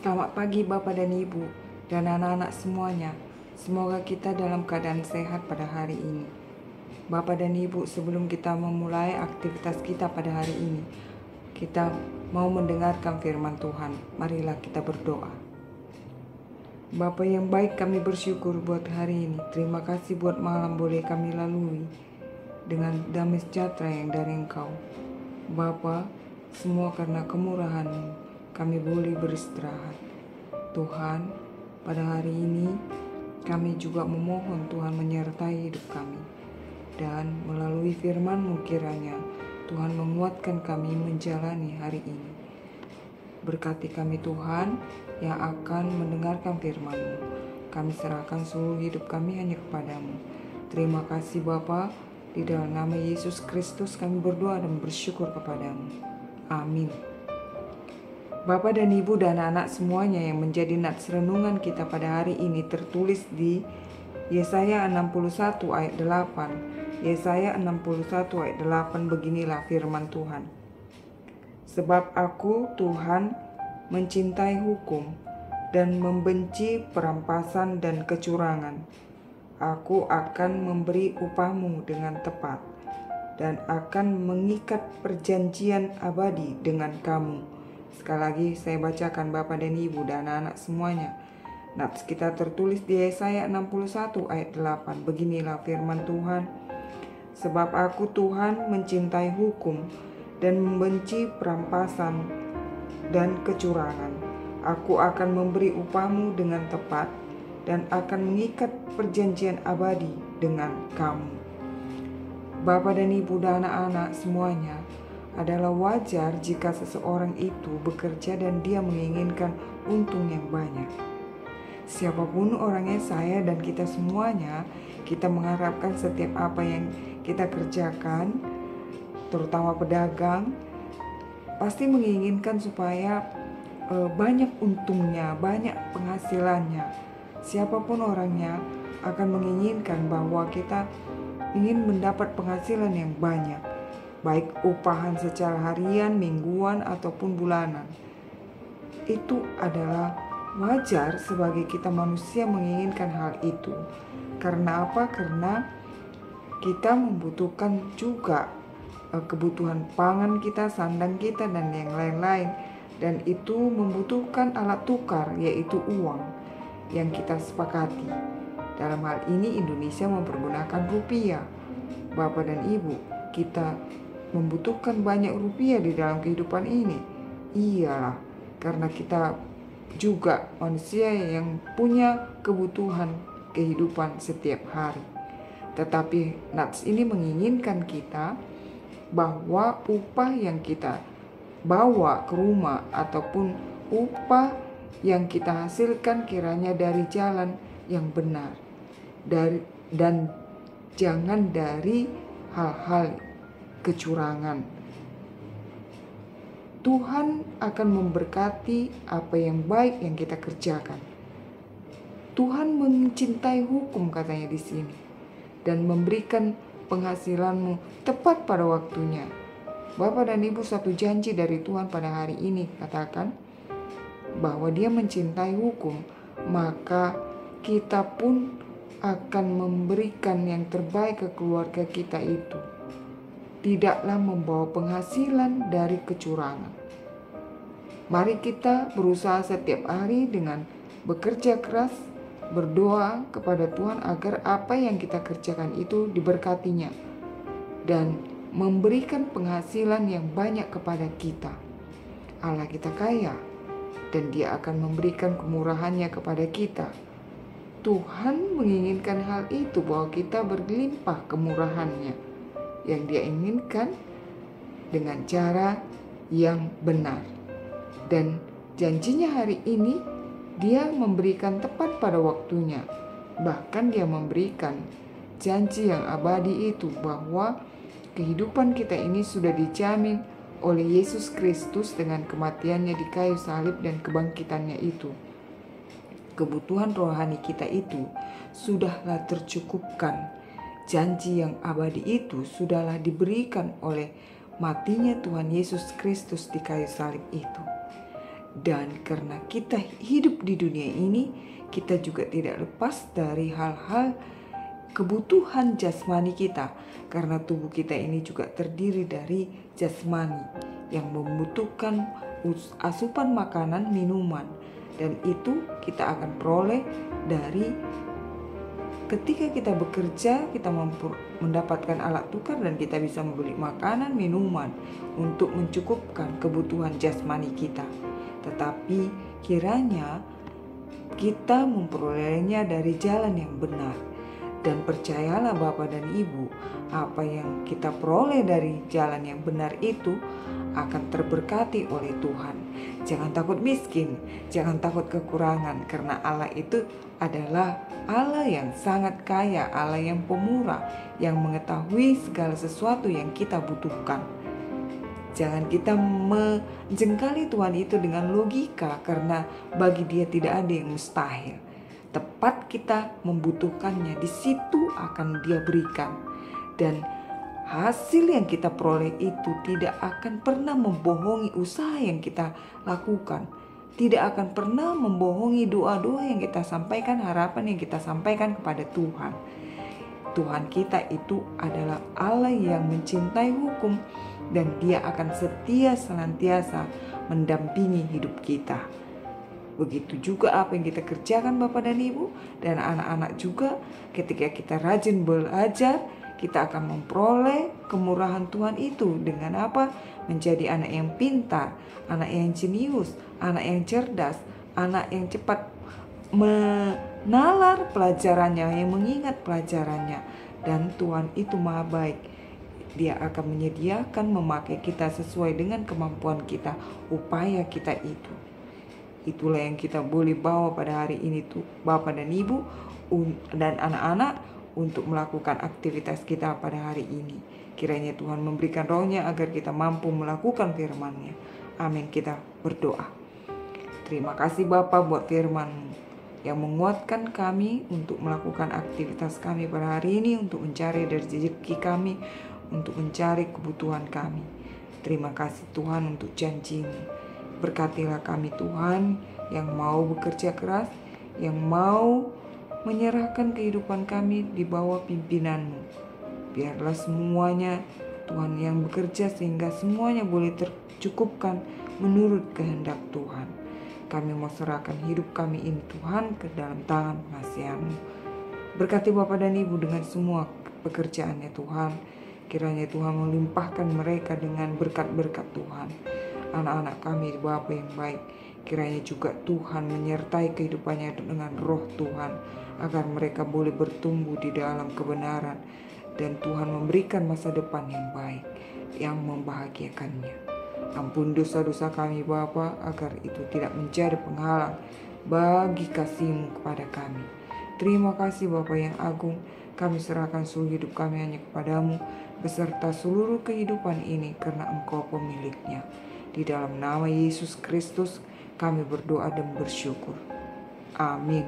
Selamat pagi Bapak dan Ibu dan anak-anak semuanya. Semoga kita dalam keadaan sehat pada hari ini. Bapak dan Ibu, sebelum kita memulai aktivitas kita pada hari ini, kita mau mendengarkan firman Tuhan. Marilah kita berdoa. Bapa yang baik, kami bersyukur buat hari ini. Terima kasih buat malam boleh kami lalui dengan damai sejahtera yang dari Engkau. Bapa, semua karena kemurahan-Mu kami boleh beristirahat. Tuhan, pada hari ini kami juga memohon Tuhan menyertai hidup kami. Dan melalui firman-Mu kiranya Tuhan menguatkan kami menjalani hari ini. Berkati kami Tuhan yang akan mendengarkan firman-Mu. Kami serahkan seluruh hidup kami hanya kepadamu. Terima kasih Bapa, di dalam nama Yesus Kristus kami berdoa dan bersyukur kepadamu. Amin. Bapak dan Ibu dan anak semuanya, yang menjadi nats renungan kita pada hari ini tertulis di Yesaya 61 ayat 8. Yesaya 61 ayat 8, beginilah firman Tuhan. Sebab aku Tuhan mencintai hukum dan membenci perampasan dan kecurangan. Aku akan memberi upahmu dengan tepat dan akan mengikat perjanjian abadi dengan kamu. Sekali lagi saya bacakan Bapak dan Ibu dan anak semuanya. Nats kita tertulis di Yesaya 61 ayat 8. Beginilah firman Tuhan. Sebab aku Tuhan mencintai hukum dan membenci perampasan dan kecurangan. Aku akan memberi upahmu dengan tepat dan akan mengikat perjanjian abadi dengan kamu. Bapak dan Ibu dan anak-anak semuanya, adalah wajar jika seseorang itu bekerja dan dia menginginkan untung yang banyak. Siapapun orangnya, saya dan kita semuanya, kita mengharapkan setiap apa yang kita kerjakan, terutama pedagang, pasti menginginkan supaya banyak untungnya, banyak penghasilannya. Siapapun orangnya akan menginginkan bahwa kita ingin mendapat penghasilan yang banyak, baik upahan secara harian, mingguan, ataupun bulanan. Itu adalah wajar sebagai kita manusia menginginkan hal itu. Karena apa? Karena kita membutuhkan juga kebutuhan pangan kita, sandang kita, dan yang lain-lain. Dan itu membutuhkan alat tukar, yaitu uang yang kita sepakati. Dalam hal ini Indonesia mempergunakan rupiah. Bapak dan Ibu, kita membutuhkan banyak rupiah di dalam kehidupan ini. Iyalah, karena kita juga manusia yang punya kebutuhan kehidupan setiap hari. Tetapi nats ini menginginkan kita bahwa upah yang kita bawa ke rumah ataupun upah yang kita hasilkan kiranya dari jalan yang benar, dan jangan dari hal-hal kecurangan. Tuhan akan memberkati apa yang baik yang kita kerjakan. Tuhan mencintai hukum, katanya di sini, dan memberikan penghasilanmu tepat pada waktunya. Bapak dan Ibu, satu janji dari Tuhan pada hari ini katakan bahwa Dia mencintai hukum, maka kita pun akan memberikan yang terbaik ke keluarga kita itu. Tidaklah membawa penghasilan dari kecurangan. Mari kita berusaha setiap hari dengan bekerja keras, berdoa kepada Tuhan agar apa yang kita kerjakan itu diberkatinya dan memberikan penghasilan yang banyak kepada kita. Allah kita kaya dan Dia akan memberikan kemurahannya kepada kita. Tuhan menginginkan hal itu, bahwa kita berlimpah kemurahannya yang Dia inginkan dengan cara yang benar. Dan janjinya hari ini Dia memberikan tepat pada waktunya. Bahkan Dia memberikan janji yang abadi itu, bahwa kehidupan kita ini sudah dijamin oleh Yesus Kristus dengan kematiannya di kayu salib dan kebangkitannya itu. Kebutuhan rohani kita itu sudahlah tercukupkan. Janji yang abadi itu sudahlah diberikan oleh matinya Tuhan Yesus Kristus di kayu salib itu. Dan karena kita hidup di dunia ini, kita juga tidak lepas dari hal-hal kebutuhan jasmani kita. Karena tubuh kita ini juga terdiri dari jasmani yang membutuhkan asupan makanan, minuman. Dan itu kita akan peroleh dari ketika kita bekerja, kita mendapatkan alat tukar dan kita bisa membeli makanan, minuman untuk mencukupkan kebutuhan jasmani kita. Tetapi kiranya kita memperolehnya dari jalan yang benar. Dan percayalah Bapak dan Ibu, apa yang kita peroleh dari jalan yang benar itu akan terberkati oleh Tuhan. Jangan takut miskin, jangan takut kekurangan, karena Allah itu adalah Allah yang sangat kaya, Allah yang pemurah, yang mengetahui segala sesuatu yang kita butuhkan. Jangan kita menjengkali Tuhan itu dengan logika, karena bagi Dia tidak ada yang mustahil. Tepat kita membutuhkannya, di situ akan Dia berikan. Dan hasil yang kita peroleh itu tidak akan pernah membohongi usaha yang kita lakukan. Tidak akan pernah membohongi doa-doa yang kita sampaikan, harapan yang kita sampaikan kepada Tuhan. Tuhan kita itu adalah Allah yang mencintai hukum, dan Dia akan setia senantiasa mendampingi hidup kita. Begitu juga apa yang kita kerjakan Bapak dan Ibu, dan anak-anak juga, ketika kita rajin belajar, kita akan memperoleh kemurahan Tuhan itu dengan apa? Menjadi anak yang pintar, anak yang jenius, anak yang cerdas, anak yang cepat menalar pelajarannya, yang mengingat pelajarannya. Dan Tuhan itu maha baik. Dia akan menyediakan memakai kita sesuai dengan kemampuan kita, upaya kita itu. Itulah yang kita boleh bawa pada hari ini tuh Bapak dan Ibu dan anak-anak untuk melakukan aktivitas kita pada hari ini. Kiranya Tuhan memberikan rohnya agar kita mampu melakukan firman-Nya. Amin, kita berdoa. Terima kasih Bapa buat firman-Mu yang menguatkan kami untuk melakukan aktivitas kami pada hari ini, untuk mencari rezeki kami, untuk mencari kebutuhan kami. Terima kasih Tuhan untuk janji-Mu. Berkatilah kami Tuhan yang mau bekerja keras, yang mau menyerahkan kehidupan kami di bawah pimpinan-Mu. Biarlah semuanya Tuhan yang bekerja sehingga semuanya boleh tercukupkan menurut kehendak Tuhan. Kami mau serahkan hidup kami ini Tuhan ke dalam tangan pengasihan-Mu. Berkati Bapak dan Ibu dengan semua pekerjaannya Tuhan. Kiranya Tuhan melimpahkan mereka dengan berkat-berkat Tuhan. Anak-anak kami Bapa yang baik, kiranya juga Tuhan menyertai kehidupannya dengan roh Tuhan, agar mereka boleh bertumbuh di dalam kebenaran, dan Tuhan memberikan masa depan yang baik, yang membahagiakannya. Ampun dosa-dosa kami Bapa, agar itu tidak menjadi penghalang bagi kasih-Mu kepada kami. Terima kasih Bapa yang agung, kami serahkan seluruh hidup kami hanya kepadamu, beserta seluruh kehidupan ini karena Engkau pemiliknya. Di dalam nama Yesus Kristus kami berdoa dan bersyukur. Amin.